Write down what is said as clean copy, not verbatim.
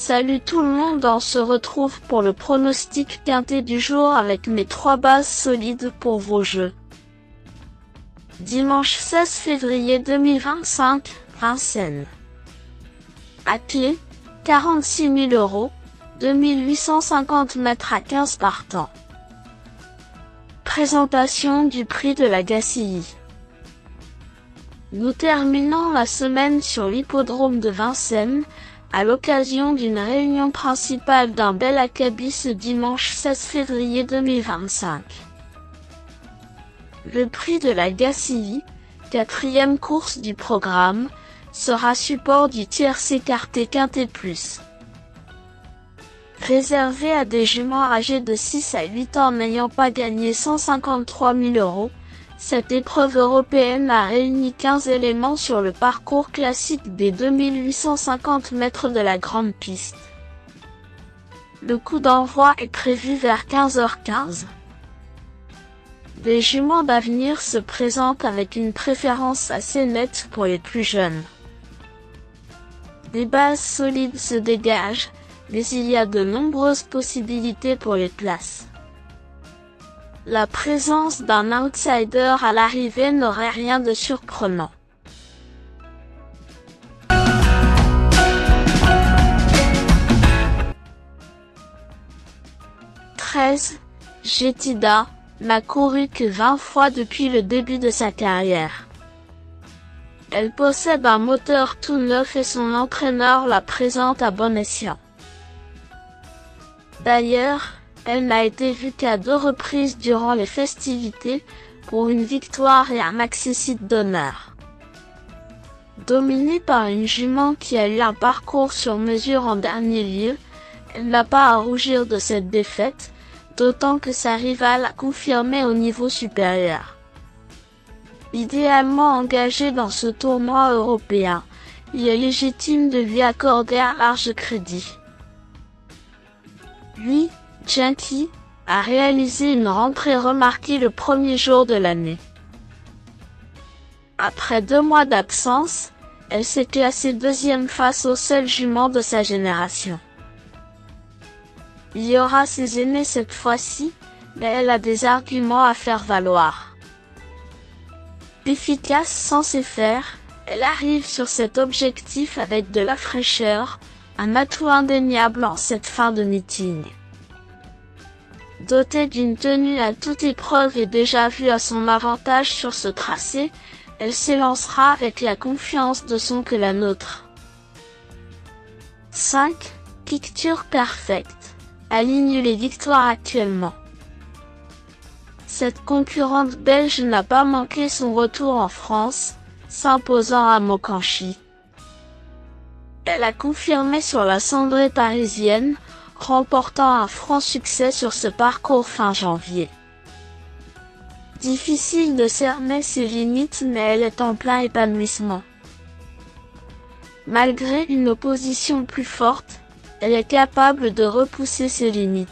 Salut tout le monde, on se retrouve pour le pronostic quintet du jour avec mes 3 bases solides pour vos jeux. Dimanche 16 février 2025, Vincennes. À clé, 46 000 €, 2850 mètres à 15 partants. Présentation du prix de la Gacilly. Nous terminons la semaine sur l'hippodrome de Vincennes, à l'occasion d'une réunion principale d'un bel acabit ce dimanche 16 février 2025. Le prix de la Gacilly, 4e course du programme, sera support du tiercé écarté quintet plus. Réservé à des juments âgés de 6 à 8 ans n'ayant pas gagné 153 000 €, cette épreuve européenne a réuni 15 éléments sur le parcours classique des 2850 mètres de la grande piste. Le coup d'envoi est prévu vers 15h15. Les juments d'avenir se présentent avec une préférence assez nette pour les plus jeunes. Des bases solides se dégagent, mais il y a de nombreuses possibilités pour les places. La présence d'un outsider à l'arrivée n'aurait rien de surprenant. « 13. Jetida n'a couru que 20 fois depuis le début de sa carrière. Elle possède un moteur tout neuf et son entraîneur la présente à bon escient. D'ailleurs, elle n'a été vue qu'à 2 reprises durant les festivités, pour une victoire et un accessit d'honneur. Dominée par une jument qui a eu un parcours sur mesure en dernier lieu, elle n'a pas à rougir de cette défaite, d'autant que sa rivale a confirmé au niveau supérieur. Idéalement engagée dans ce tournoi européen, il est légitime de lui accorder un large crédit. Lui, Junkie, a réalisé une rentrée remarquée le premier jour de l'année. Après 2 mois d'absence, elle s'est classée 2e face aux seules juments de sa génération. Il y aura ses aînés cette fois-ci, mais elle a des arguments à faire valoir. Efficace sans s'effaire, elle arrive sur cet objectif avec de la fraîcheur, un atout indéniable en cette fin de meeting. Dotée d'une tenue à toute épreuve et déjà vue à son avantage sur ce tracé, elle s'élancera avec la confiance de son que la nôtre. 5. Picture Perfect aligne les victoires actuellement. Cette concurrente belge n'a pas manqué son retour en France, s'imposant à Mokanchy. Elle a confirmé sur la cendrée parisienne, remportant un franc succès sur ce parcours fin janvier. Difficile de cerner ses limites, mais elle est en plein épanouissement. Malgré une opposition plus forte, elle est capable de repousser ses limites.